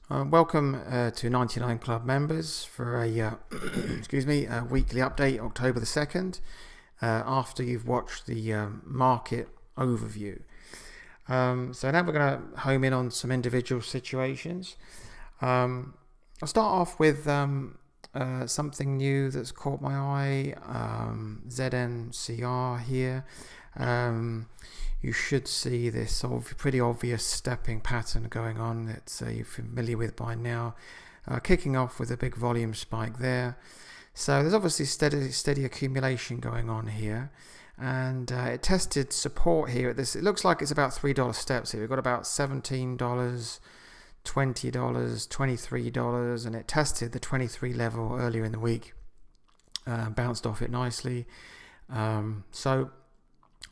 Welcome to 99 Club members for a a weekly update, October the 2nd, after you've watched the market overview. So now we're going to home in on some individual situations. I'll start off with something new that's caught my eye, ZNCR here. You should see this pretty obvious stepping pattern going on that you're familiar with by now, kicking off with a big volume spike there. So there's obviously steady accumulation going on here, and it tested support here at this. It looks like it's about $3 steps here. We've got about $17, $20, $23, and it tested the 23 level earlier in the week, bounced off it nicely. So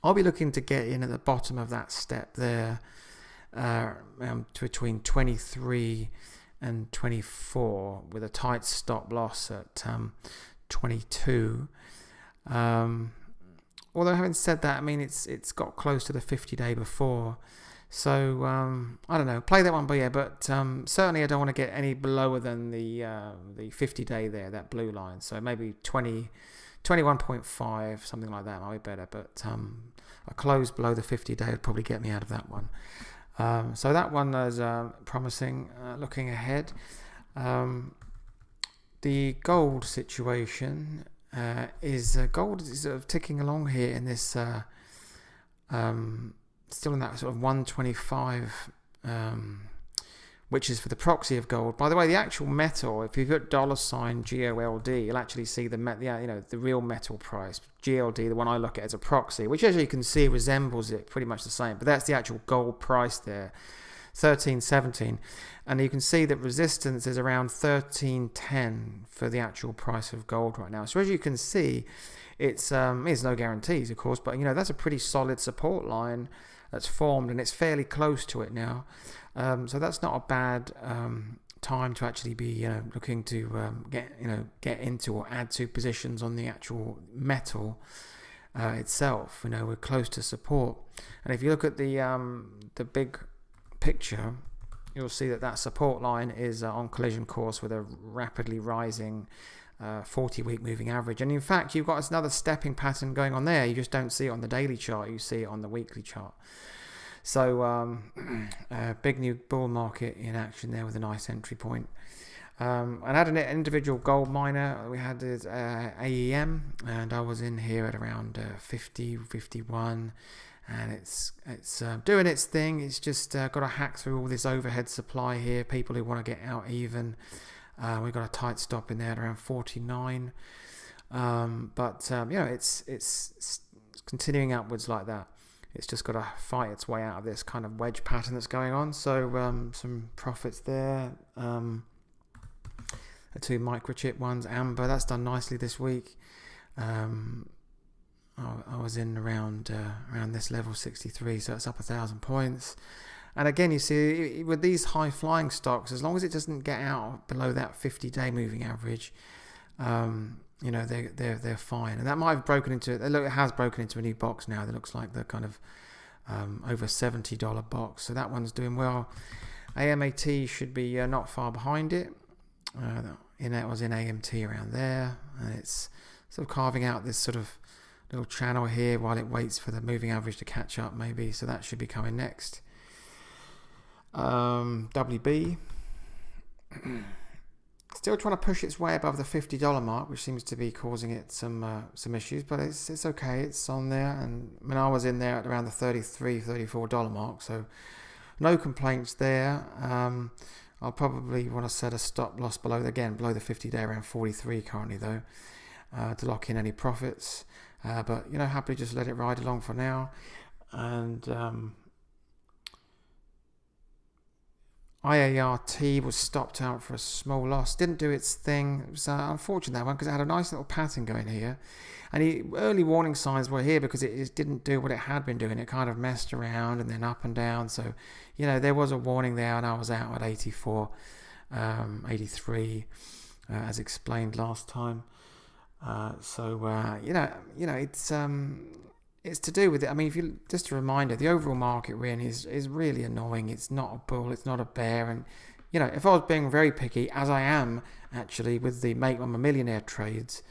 I'll be looking to get in at the bottom of that step there, between 23 and 24, with a tight stop loss at 22. Although having said that, I mean it's got close to the 50-day before, so I don't know. Play that one, but certainly I don't want to get any lower than the 50-day there, that blue line. So maybe 21.5, something like that might be better, but a close below the 50-day would probably get me out of that one. So that one is promising. Looking ahead, the gold situation is gold is sort of ticking along here in this, still in that sort of 125. Which is for the proxy of gold. By the way, the actual metal, if you put $GOLD, you'll actually see the real metal price. GLD, the one I look at as a proxy, which as you can see resembles it pretty much the same. But that's the actual gold price there, 13.17, and you can see that resistance is around 13.10 for the actual price of gold right now. So as you can see, it's no guarantees, of course, but that's a pretty solid support line that's formed, and it's fairly close to it now. So that's not a bad time to actually be looking to get into or add to positions on the actual metal itself. We're close to support, and if you look at the big picture, you'll see that support line is on collision course with a rapidly rising 40-week moving average. And in fact, you've got another stepping pattern going on there. You just don't see it on the daily chart, you see it on the weekly chart. So big new bull market in action there with a nice entry point. And I had an individual gold miner. We had this AEM, and I was in here at around 50, 51, and it's doing its thing. It's just got to hack through all this overhead supply here. People who want to get out even. We've got a tight stop in there at around 49. But it's continuing upwards like that. It's just got to fight its way out of this kind of wedge pattern that's going on. So some profits there. The two microchip ones, Amber, that's done nicely this week. I was in around this level 63, so it's up 1,000 points. And again, you see with these high flying stocks, as long as it doesn't get out below that 50-day moving average, they're fine. And that might have broken into it has broken into a new box now that looks like the kind of over $70 box. So that one's doing well. AMAT should be not far behind it. It was in AMT around there, and it's sort of carving out this sort of little channel here while it waits for the moving average to catch up, maybe. So that should be coming next. WB still trying to push its way above the $50 mark, which seems to be causing it some issues, but it's okay. It's on there, and I was in there at around the $33, $34 mark, so no complaints there. I'll probably want to set a stop loss below the 50-day, around 43 currently though, to lock in any profits. But happily just let it ride along for now. And IART was stopped out for a small loss. Didn't do its thing. It was unfortunate, that one, because it had a nice little pattern going here. And early warning signs were here because it didn't do what it had been doing. It kind of messed around and then up and down. So, there was a warning there, and I was out at 84, 83, as explained last time. It's to do with it. I mean, if you just a reminder, the overall market really is really annoying. It's not a bull, it's not a bear, and if I was being very picky, as I am actually with the Make Mama Millionaire trades,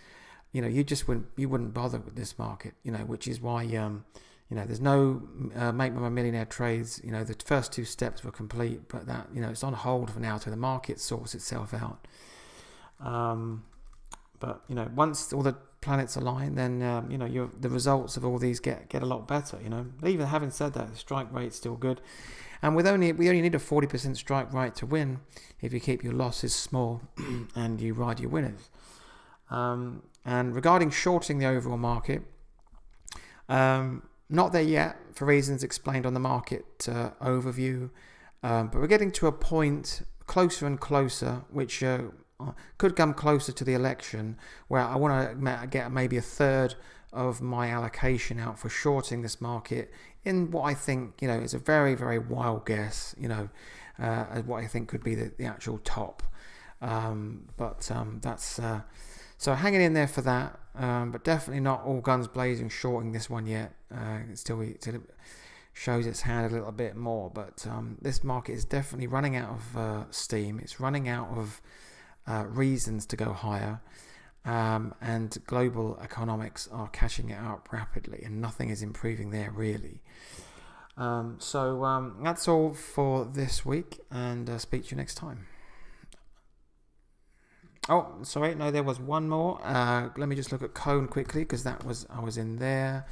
you wouldn't bother with this market, which is why, there's no Make Mama Millionaire trades. The first two steps were complete, but that, it's on hold for now till the market sorts itself out. But once all the planets align, then the results of all these get a lot better. Even having said that, the strike rate's still good, and we only need a 40% strike rate to win if you keep your losses small and you ride your winners. And regarding shorting the overall market, not there yet for reasons explained on the market overview, but we're getting to a point closer and closer, which could come closer to the election, where I want to get maybe a third of my allocation out for shorting this market in what I think is a very, very wild guess, as what I think could be the actual top. But that's so hanging in there for that, but definitely not all guns blazing shorting this one yet. Till it shows its hand a little bit more, but this market is definitely running out of steam. It's running out of reasons to go higher, and global economics are catching it up rapidly, and nothing is improving there really. So that's all for this week, and speak to you next time. Oh, sorry, no, there was one more. Let me just look at Cone quickly, because I was in there.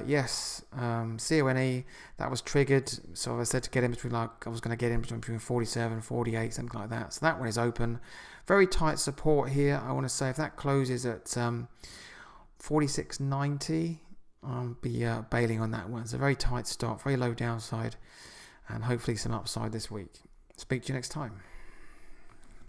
Yes, CONE, that was triggered. So I said to get in between, I was going to get in between 47, 48, something like that. So that one is open. Very tight support here. I want to say if that closes at 46.90, I'll be bailing on that one. It's a very tight stop, very low downside, and hopefully some upside this week. Speak to you next time.